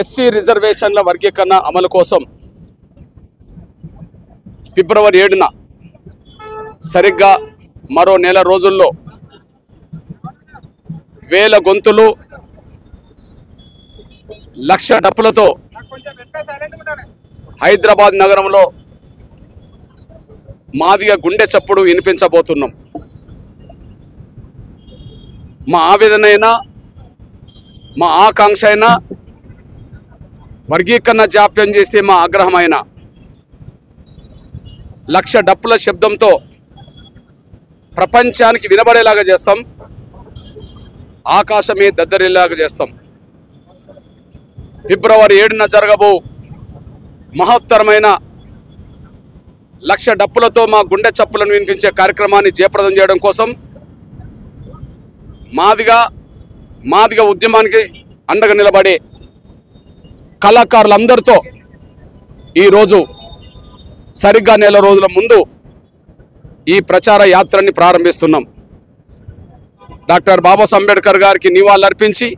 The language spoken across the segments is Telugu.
ఎస్సీ రిజర్వేషన్ల వర్గీకరణ అమలు కోసం ఫిబ్రవరి 7న సరిగ్గా మరో నెల రోజుల్లో వేల గొంతులు లక్ష డప్పులతో హైదరాబాద్ నగరంలో మాదిగ గుండె చప్పుడు వినిపించబోతున్నాం. మా ఆవేదనైనా మా ఆకాంక్ష అయినా వర్గీకరణ జాప్యం చేస్తే మా ఆగ్రహమైన లక్ష డప్పుల శబ్దంతో ప్రపంచానికి వినబడేలాగా చేస్తాం. ఆకాశమే దద్దరిల్లాగా చేస్తాం. ఫిబ్రవరి 7న జరగబో మహత్తరమైన లక్ష డప్పులతో మా గుండె చప్పులను వినిపించే కార్యక్రమాన్ని జయప్రదం చేయడం కోసం మాదిగ ఉద్యమానికి అండగా నిలబడే కళాకారులందరితో ఈరోజు సరిగ్గా నెల రోజుల ముందు ఈ ప్రచార యాత్రని ప్రారంభిస్తున్నాం. డాక్టర్ బాబాసాహెబ్ అంబేద్కర్ గారికి నివాళులర్పించి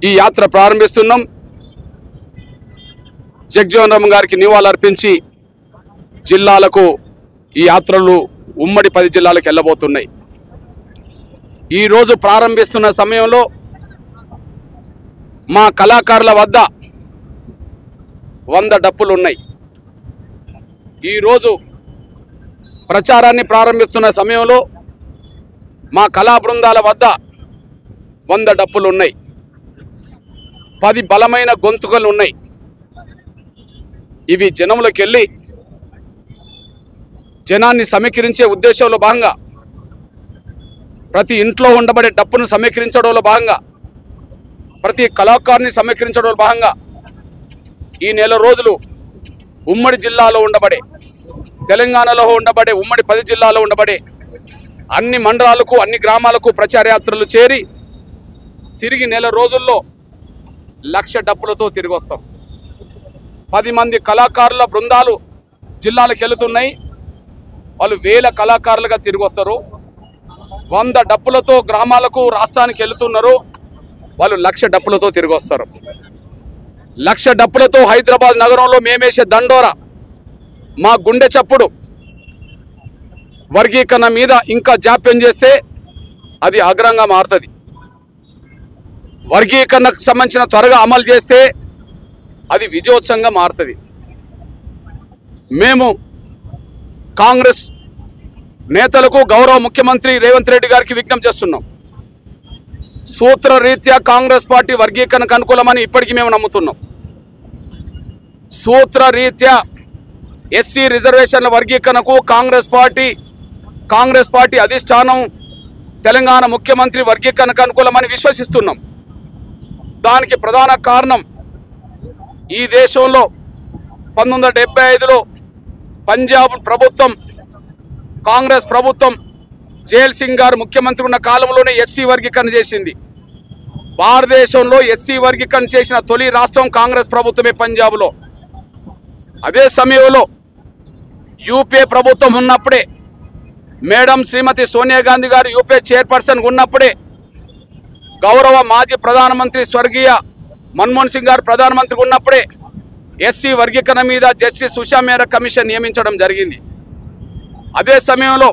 ఈ యాత్ర ప్రారంభిస్తున్నాం. జగజ్జీవన్ రామ్ గారికి నివాళులర్పించి జిల్లాలకు ఈ యాత్రలు ఉమ్మడి 10 జిల్లాలకు వెళ్ళబోతున్నాయి. ఈరోజు ప్రారంభిస్తున్న సమయంలో మా కళాకారుల వద్ద 100 డప్పులు ఉన్నాయి. ఈరోజు ప్రచారాన్ని ప్రారంభిస్తున్న సమయంలో మా కళా బృందాల వద్ద 100 డప్పులు ఉన్నాయి. 10 బలమైన గొంతుకలు ఉన్నాయి. ఇవి జనంలోకి వెళ్ళి జనాన్ని సమీకరించే ఉద్దేశంలో భాగంగా ప్రతి ఇంట్లో ఉండబడే డప్పును సమీకరించడంలో భాగంగా ప్రతి కళాకారుని సమీకరించడంలో భాగంగా ఈ నెల రోజులు ఉమ్మడి జిల్లాలో ఉండబడే తెలంగాణలో ఉండబడే ఉమ్మడి 10 జిల్లాలో ఉండబడే అన్ని మండలాలకు అన్ని గ్రామాలకు ప్రచార యాత్రలు చేరి తిరిగి నెల రోజుల్లో లక్ష డప్పులతో తిరిగి వస్తాం. 10 మంది కళాకారుల బృందాలు జిల్లాలకు వెళుతున్నాయి. వాళ్ళు వేల కళాకారులుగా తిరిగి వస్తారు. 100 డప్పులతో గ్రామాలకు రాష్ట్రానికి వెళుతున్నారు. వాళ్ళు లక్ష డప్పులతో తిరిగి వస్తారు. లక్ష డప్పులతో హైదరాబాద్ నగరంలో మేమేసే దండోరా మా గుండె చప్పుడు వర్గీకరణ మీద ఇంకా జాప్యం చేస్తే అది అగ్రంగా మారుతుంది. వర్గీకరణకు సంబంధించిన త్వరగా అమలు చేస్తే అది విజయోత్సవంగా మారుతుంది. మేము కాంగ్రెస్ నేతలకు గౌరవ ముఖ్యమంత్రి రేవంత్ రెడ్డి గారికి విజ్ఞప్తి చేస్తున్నాం. సూత్రరీత్యా కాంగ్రెస్ పార్టీ వర్గీకరణకు అనుకూలమని ఇప్పటికీ మేము నమ్ముతున్నాం. సూత్రరీత్యా ఎస్సీ రిజర్వేషన్ల వర్గీకరణకు కాంగ్రెస్ పార్టీ అధిష్టానం తెలంగాణ ముఖ్యమంత్రి వర్గీకరణకు అనుకూలమని విశ్వసిస్తున్నాం. దానికి ప్రధాన కారణం ఈ దేశంలో 1975లో పంజాబ్ ప్రభుత్వం కాంగ్రెస్ ప్రభుత్వం జైల్ సింగ్ గారు ముఖ్యమంత్రి ఉన్న కాలంలోనే ఎస్సీ వర్గీకరణ చేసింది. భారతదేశంలో ఎస్సీ వర్గీకరణ చేసిన తొలి రాష్ట్రం కాంగ్రెస్ ప్రభుత్వమే పంజాబ్లో. అదే సమయంలో యూపీఏ ప్రభుత్వం ఉన్నప్పుడే మేడం శ్రీమతి సోనియా గాంధీ గారు యూపీఏ చైర్పర్సన్ ఉన్నప్పుడే గౌరవ మాజీ ప్రధానమంత్రి స్వర్గీయ మన్మోహన్ సింగ్ గారు ప్రధానమంత్రి ఉన్నప్పుడే ఎస్సీ వర్గీకరణ మీద జస్టిస్ ఉషా మేరా కమిషన్ నియమించడం జరిగింది. అదే సమయంలో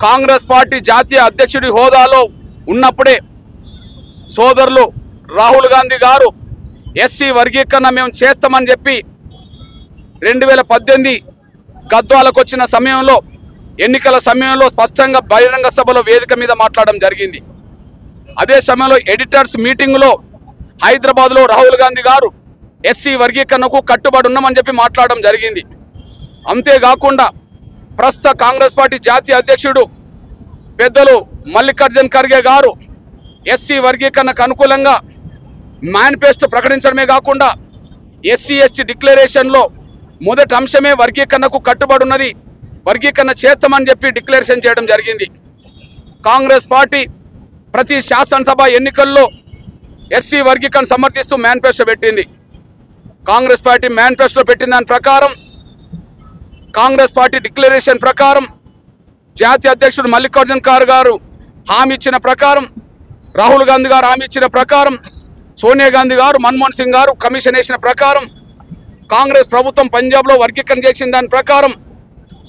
కాంగ్రెస్ పార్టీ జాతీయ అధ్యక్షుడి హోదాలో ఉన్నప్పుడే సోదరులు రాహుల్ గాంధీ గారు ఎస్సీ వర్గీకరణ మేము చేస్తామని చెప్పి 2018 గద్వాలకు వచ్చిన సమయంలో ఎన్నికల సమయంలో స్పష్టంగా బహిరంగ సభలో వేదిక మీద మాట్లాడడం జరిగింది. అదే సమయంలో ఎడిటర్స్ మీటింగ్లో హైదరాబాద్లో రాహుల్ గాంధీ గారు ఎస్సీ వర్గీకరణకు కట్టుబడి ఉన్నామని చెప్పి మాట్లాడడం జరిగింది. అంతేకాకుండా ప్రస్తుత కాంగ్రెస్ పార్టీ జాతీయ అధ్యక్షుడు పెద్దలు మల్లికార్జున్ ఖర్గే గారు ఎస్సీ వర్గీకరణకు అనుకూలంగా మేనిఫెస్టో ప్రకటించడమే కాకుండా ఎస్సీ ఎస్టీ డిక్లరేషన్లో మొదటి అంశమే వర్గీకరణకు కట్టుబడి ఉన్నది, వర్గీకరణ చేస్తామని చెప్పి డిక్లరేషన్ చేయడం జరిగింది. కాంగ్రెస్ పార్టీ ప్రతి శాసనసభ ఎన్నికల్లో ఎస్సీ వర్గీకరణ సమర్థిస్తూ మేనిఫెస్టో పెట్టింది. కాంగ్రెస్ పార్టీ మేనిఫెస్టో పెట్టిన దాని ప్రకారం కాంగ్రెస్ పార్టీ డిక్లరేషన్ ప్రకారం జాతీయ అధ్యక్షుడు మల్లికార్జున్ ఖర్గే గారు హామీ ఇచ్చిన ప్రకారం రాహుల్ గాంధీ గారు హామీ ఇచ్చిన ప్రకారం సోనియా గాంధీ గారు, మన్మోహన్ సింగ్ గారు కమిషన్ వేసిన ప్రకారం, కాంగ్రెస్ ప్రభుత్వం పంజాబ్లో వర్గీకరణ చేసిన దాని ప్రకారం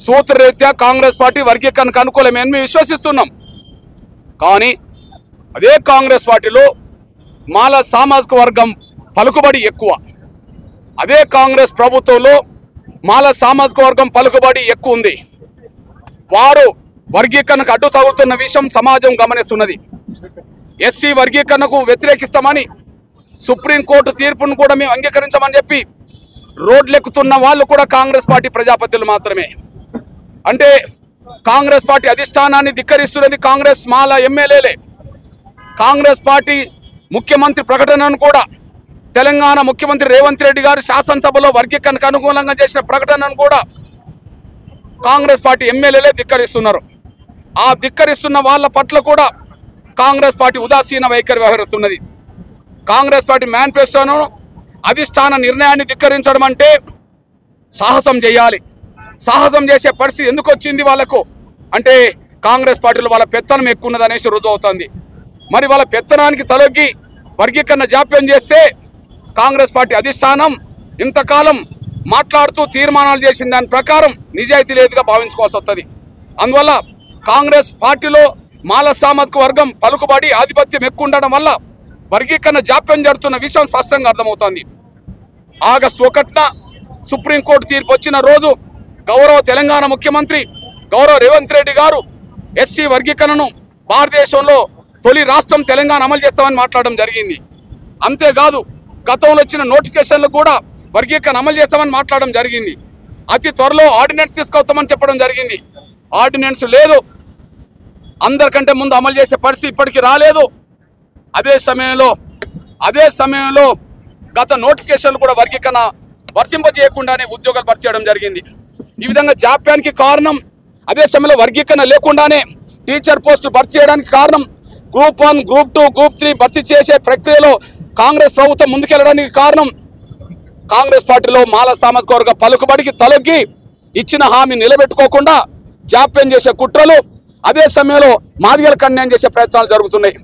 సూత్రరీత్యా కాంగ్రెస్ పార్టీ వర్గీకరణకు అనుకూలమని మేము విశ్వసిస్తున్నాం. కానీ అదే కాంగ్రెస్ పార్టీలో మాల సామాజిక వర్గం పలుకుబడి ఎక్కువ. అదే కాంగ్రెస్ ప్రభుత్వంలో మాల సామాజిక వర్గం పలుకుబడి ఎక్కువ ఉంది. వారు వర్గీకరణకు అడ్డు తగులుతున్న విషయం సమాజం గమనిస్తున్నది. ఎస్సీ వర్గీకరణకు వ్యతిరేకిస్తామని సుప్రీంకోర్టు తీర్పును కూడా మేము అంగీకరించమని చెప్పి రోడ్లెక్కుతున్న వాళ్ళు కూడా కాంగ్రెస్ పార్టీ ప్రజాపతిలు మాత్రమే. అంటే కాంగ్రెస్ పార్టీ అధిష్టానాన్ని ధిక్కరిస్తున్నది కాంగ్రెస్ మాల ఎమ్మెల్యేలే. కాంగ్రెస్ పార్టీ ముఖ్యమంత్రి ప్రకటనను కూడా, తెలంగాణ ముఖ్యమంత్రి రేవంత్ రెడ్డి గారు శాసనసభలో వర్గీకరణకు అనుకూలంగా చేసిన ప్రకటనను కూడా కాంగ్రెస్ పార్టీ ఎమ్మెల్యేలే ధిక్కరిస్తున్నారు. ఆ ధిక్కరిస్తున్న వాళ్ళ పట్ల కూడా కాంగ్రెస్ పార్టీ ఉదాసీన వైఖరి వ్యవహరిస్తున్నది. కాంగ్రెస్ పార్టీ మేనిఫెస్టోను అధిష్టాన నిర్ణయాన్ని ధిక్కరించడం అంటే సాహసం చేయాలి. సాహసం చేసే పరిస్థితి ఎందుకు వచ్చింది వాళ్ళకు అంటే కాంగ్రెస్ పార్టీలో వాళ్ళ పెత్తనం ఎక్కువ ఉన్నది అనేసి రుజువు అవుతుంది. మరి వాళ్ళ పెత్తనానికి తలొగ్గి వర్గీకరణ జాప్యం చేస్తే కాంగ్రెస్ పార్టీ అధిష్టానం ఇంతకాలం మాట్లాడుతూ తీర్మానాలు చేసిన దాని ప్రకారం నిజాయితీ లేదుగా భావించుకోవాల్సి వస్తుంది. అందువల్ల కాంగ్రెస్ పార్టీలో మాల సామాజిక వర్గం పలుకుబడి ఆధిపత్యం ఎక్కువ ఉండడం వల్ల వర్గీకరణ జాప్యం జరుగుతున్న విషయం స్పష్టంగా అర్థమవుతుంది. ఆగస్టు 1న సుప్రీంకోర్టు తీర్పు వచ్చిన రోజు గౌరవ తెలంగాణ ముఖ్యమంత్రి గౌరవ రేవంత్ రెడ్డి గారు ఎస్సీ వర్గీకరణను భారతదేశంలో తొలి రాష్ట్రం తెలంగాణ అమలు చేస్తామని మాట్లాడడం జరిగింది. అంతేకాదు గతంలో వచ్చిన నోటిఫికేషన్లు కూడా వర్గీకరణ అమలు చేస్తామని మాట్లాడడం జరిగింది. అతి త్వరలో ఆర్డినెన్స్ తీసుకొస్తామని చెప్పడం జరిగింది. ఆర్డినెన్స్ లేదు, అందరికంటే ముందు అమలు చేసే పరిస్థితి ఇప్పటికీ రాలేదు. అదే సమయంలో గత నోటిఫికేషన్లు కూడా వర్గీకరణ వర్తింపజేయకుండానే ఉద్యోగాలు భర్తీ చేయడం జరిగింది. ఈ విధంగా జాప్యానికి కారణం, అదే సమయంలో వర్గీకరణ లేకుండానే టీచర్ పోస్టులు భర్తీ చేయడానికి కారణం, గ్రూప్ 1, గ్రూప్ 2, గ్రూప్ 3 భర్తీ చేసే ప్రక్రియలో కాంగ్రెస్ ప్రభుత్వం ముందుకెళ్లడానికి కారణం కాంగ్రెస్ పార్టీలో మాల సామాజిక వర్గ పలుకుబడికి తలొగ్గి ఇచ్చిన హామీ నిలబెట్టుకోకుండా జాప్యం చేసే కుట్రలు, అదే సమయంలో మాదిగలకు అన్యాయం చేసే ప్రయత్నాలు జరుగుతున్నాయి.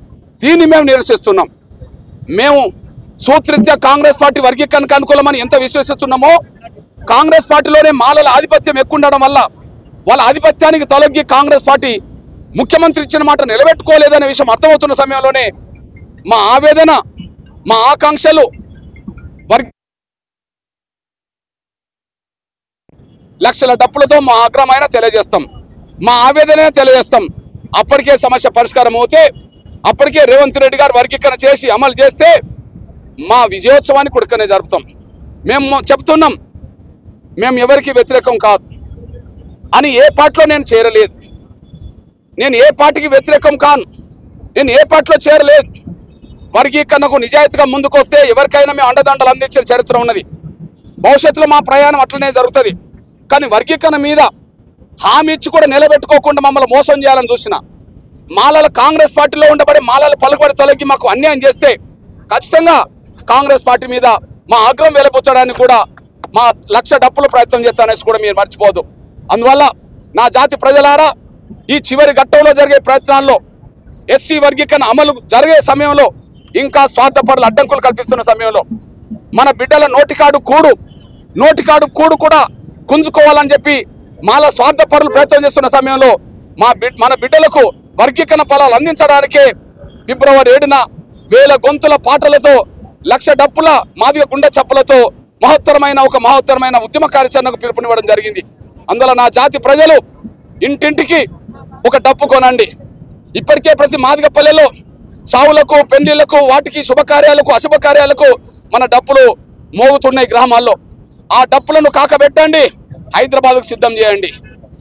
దీన్ని మేము నిరసిస్తున్నాం. మేము సూత్రరీత్యా కాంగ్రెస్ పార్టీ వర్గీకరణకు అనుకూలమని ఎంత విశ్వసిస్తున్నామో, కాంగ్రెస్ పార్టీలోనే మాలల ఆధిపత్యం ఎక్కువ ఉండడం వల్ల వాళ్ళ ఆధిపత్యానికి తలొగ్గి కాంగ్రెస్ పార్టీ ముఖ్యమంత్రి ఇచ్చిన మాట నిలబెట్టుకోలేదనే విషయం అర్థమవుతున్న సమయంలోనే మా ఆవేదన, మా ఆకాంక్షలు లక్షల డప్పులతో మా ఆగ్రహమైన తెలియజేస్తాం, మా ఆవేదన తెలియజేస్తాం. అప్పటికే సమస్య పరిష్కారం అవుతే, అప్పటికే రేవంత్ రెడ్డి గారు వర్గీకరణ చేసి అమలు చేస్తే మా విజయోత్సవాన్ని కొడుకనే జరుపుతాం. మేము చెప్తున్నాం, మేము ఎవరికి వ్యతిరేకం కాదు అని. ఏ పార్టీలో నేను చేరలేదు, నేను ఏ పార్టీకి వ్యతిరేకం కాను, నేను ఏ పార్టీలో చేరలేదు. వర్గీకరణకు నిజాయితీగా ముందుకు వస్తే ఎవరికైనా మేము అండదండలు అందించే చరిత్ర ఉన్నది. భవిష్యత్తులో మా ప్రయాణం అట్లనే జరుగుతుంది. కానీ వర్గీకరణ మీద హామీ ఇచ్చి కూడా నిలబెట్టుకోకుండా మమ్మల్ని మోసం చేయాలని చూసిన మాలల కాంగ్రెస్ పార్టీలో ఉండబడే మాలల పలుకుబడి తొలగి మాకు అన్యాయం చేస్తే ఖచ్చితంగా కాంగ్రెస్ పార్టీ మీద మా ఆగ్రహం వెలబుచ్చడానికి కూడా మా లక్ష డప్పుల ప్రయత్నం చేస్తానేసి కూడా మీరు మర్చిపోదు. అందువల్ల నా జాతి ప్రజలారా, ఈ చివరి ఘట్టంలో జరిగే ప్రయత్నాల్లో ఎస్సీ వర్గీకరణ అమలు జరిగే సమయంలో, ఇంకా స్వార్థపరులు అడ్డంకులు కల్పిస్తున్న సమయంలో, మన బిడ్డల నోటికాడు కూడు కూడా గుంజుకోవాలని చెప్పి మాల స్వార్థపరులు ప్రయత్నం చేస్తున్న సమయంలో మన బిడ్డలకు వర్గీకరణ ఫలాలు అందించడానికే ఫిబ్రవరి 7న 1000 గొంతుల పాటలతో, లక్ష డప్పుల మాదిగ గుండె చప్పులతో మహత్తరమైన ఉద్యమ కార్యాచరణకు పిలుపునివ్వడం జరిగింది. అందువల్ల నా జాతి ప్రజలు ఇంటింటికి ఒక డప్పు కొనండి. ఇప్పటికే ప్రతి మాదిగ పల్లెలో చావులకు, పెళ్లిళ్లకు, వాటికి శుభకార్యాలకు, అశుభకార్యాలకు మన డప్పులు మోగుతున్నాయి గ్రామాల్లో. ఆ డప్పులను కాకబెట్టండి, హైదరాబాద్కు సిద్ధం చేయండి.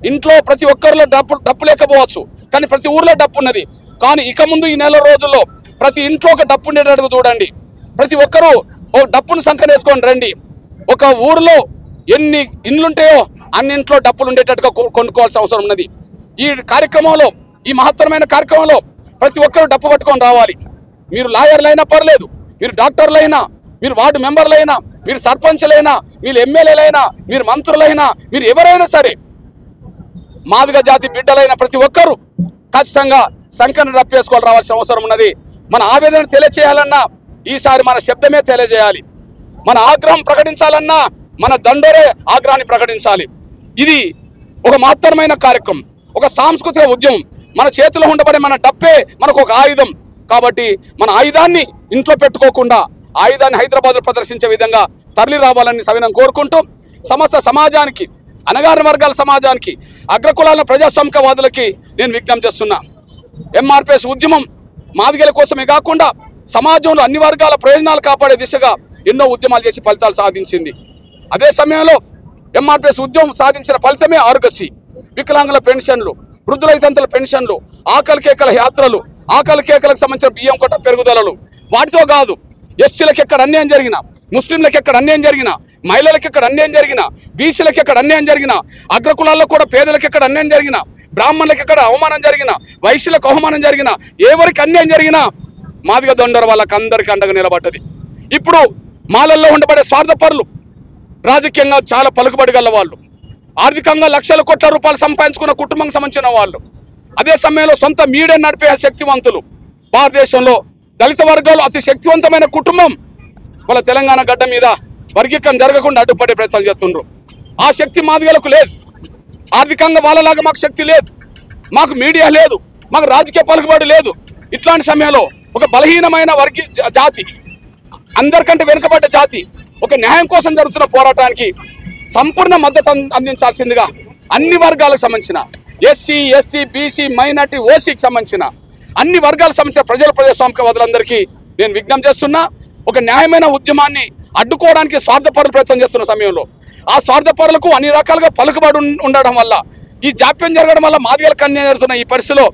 ఇంట్లో ప్రతి ఒక్కరిలో డప్పు లేకపోవచ్చు, కానీ ప్రతి ఊర్లో డప్పు ఉన్నది. కానీ ఇక ముందు ఈ నెల రోజుల్లో ప్రతి ఇంట్లో ఒక డప్పు ఉండేటట్టుగా చూడండి. ప్రతి ఒక్కరూ ఓ డప్పును సంకనేసుకొని రండి. ఒక ఊరిలో ఎన్ని ఇండ్లుంటాయో అన్నింట్లో డప్పులు ఉండేటట్టుగా కొనుక్కోవాల్సిన అవసరం ఉన్నది. ఈ కార్యక్రమంలో, ఈ మహత్తరమైన కార్యక్రమంలో ప్రతి ఒక్కరూ డప్పు పట్టుకొని రావాలి. మీరు లాయర్లైనా పర్లేదు, మీరు డాక్టర్లైనా, మీరు వార్డు మెంబర్లైనా, మీరు సర్పంచ్లైనా, మీరు ఎమ్మెల్యేలైనా, మీరు మంత్రులైనా, మీరు ఎవరైనా సరే, మాదిగ జాతి బిడ్డలైన ప్రతి ఒక్కరూ ఖచ్చితంగా సంఖ్యను రప్పేసుకోవాలి రావాల్సిన అవసరం ఉన్నది. మన ఆవేదన తెలియచేయాలన్నా ఈసారి మన శబ్దమే తెలియజేయాలి. మన ఆగ్రహం ప్రకటించాలన్నా మన దండోరే ఆగ్రహాన్ని ప్రకటించాలి. ఇది ఒక మహత్తరమైన కార్యక్రమం, ఒక సాంస్కృతిక ఉద్యమం. మన చేతిలో ఉండబడే మన డబ్బే మనకు ఒక ఆయుధం. కాబట్టి మన ఆయుధాన్ని ఇంట్లో పెట్టుకోకుండా ఆయుధాన్ని హైదరాబాద్లో ప్రదర్శించే విధంగా తరలి రావాలని సవినం కోరుకుంటూ, సమస్త సమాజానికి, అణగారిన వర్గాల సమాజానికి, అగ్రకులాల ప్రజాస్వామికవాదులకి నేను విజ్ఞప్తి చేస్తున్నా. ఎంఆర్పిఎస్ ఉద్యమం మాదిగల కోసమే కాకుండా సమాజంలో అన్ని వర్గాల ప్రయోజనాలు కాపాడే దిశగా ఎన్నో ఉద్యమాలు చేసి ఫలితాలు సాధించింది. అదే సమయంలో ఎంఆర్పిఎస్ ఉద్యమం సాధించిన ఫలితమే ఆరోగ్యశ్రీ, వికలాంగుల పెన్షన్లు, వృద్ధుల వితంతుల పెన్షన్లు, ఆకలి కేకల యాత్రలు, ఆకలి కేకలకు సంబంధించిన బియ్యం కొట్ట పెరుగుదలలు. వాటితో కాదు, ఎస్సీలకు ఎక్కడ అన్యాయం జరిగినా, ముస్లింలకు ఎక్కడ అన్యాయం జరిగినా, మహిళలకు ఎక్కడ అన్యాయం జరిగినా, బీసీలకు ఎక్కడ అన్యాయం జరిగినా, అగ్రకులాల్లో కూడా పేదలకు ఎక్కడ అన్యాయం జరిగినా, బ్రాహ్మణులకు ఎక్కడ అవమానం జరిగినా, వైశ్యులకు అవమానం జరిగినా, ఎవరికి అన్యాయం జరిగినా మాదిగ దొండర వాళ్ళకి అందరికీ అండగా నిలబడ్డది. ఇప్పుడు మాలల్లో ఉండబడే స్వార్థపరులు, రాజకీయంగా చాలా పలుకుబడి గల వాళ్ళు, ఆర్థికంగా లక్షల కోట్ల రూపాయలు సంపాదించుకున్న కుటుంబానికి సంబంధించిన వాళ్ళు, అదే సమయంలో సొంత మీడియా నడిపే శక్తివంతులు, భారతదేశంలో దళిత వర్గాలు అతి శక్తివంతమైన కుటుంబం వాళ్ళ తెలంగాణ గడ్డ మీద వర్గీకరణ జరగకుండా అడ్డుపడే ప్రయత్నాలు చేస్తుండ్రు. ఆ శక్తి మాదిగలకు లేదు. ఆర్థికంగా వాళ్ళలాగా మాకు శక్తి లేదు, మాకు మీడియా లేదు, మాకు రాజకీయ పలుకుబడి లేదు. ఇట్లాంటి సమయంలో ఒక బలహీనమైన జాతి, అందరికంటే వెనుకబడ్డ జాతి ఒక న్యాయం కోసం జరుగుతున్న పోరాటానికి సంపూర్ణ మద్దతు అందించాల్సిందిగా అన్ని వర్గాలకు సంబంధించిన ఎస్సీ, ఎస్టీ, బీసీ, మైనార్టీ, ఓసీకి సంబంధించిన అన్ని వర్గాలకు సంబంధించిన ప్రజాస్వామికవాదులందరికీ నేను విజ్ఞప్తి చేస్తున్నా. ఒక న్యాయమైన ఉద్యమాన్ని అడ్డుకోవడానికి స్వార్థపరులు ప్రయత్నం చేస్తున్న సమయంలో ఆ స్వార్థపరులకు అన్ని రకాలుగా పలుకుబడి ఉండడం వల్ల, ఈ జాప్యం జరగడం వల్ల మాదిగలకు అన్యాయం జరుగుతున్న ఈ పరిస్థితిలో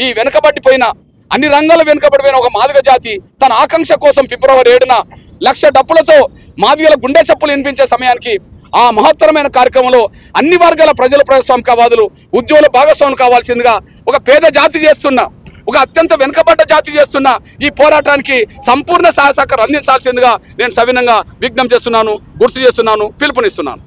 ఈ వెనుకబడిపోయిన, అన్ని రంగాలు వెనుకబడిపోయిన ఒక మాదిగ జాతి తన ఆకాంక్ష కోసం ఫిబ్రవరి 7న 1,00,000 డప్పులతో మాదిగల గుండె చప్పులు వినిపించే సమయానికి ఆ మహత్తరమైన కార్యక్రమంలో అన్ని వర్గాల ప్రజల ప్రజాస్వామికవాదులు ఉద్యోగుల భాగస్వాములు కావాల్సిందిగా, ఒక పేద జాతి చేస్తున్న, ఒక అత్యంత వెనుకబడ్డ జాతి చేస్తున్న ఈ పోరాటానికి సంపూర్ణ సహాయ సహకారం అందించాల్సిందిగా నేను సవినంగా విజ్ఞప్తి చేస్తున్నాను, గుర్తు చేస్తున్నాను, పిలుపునిస్తున్నాను.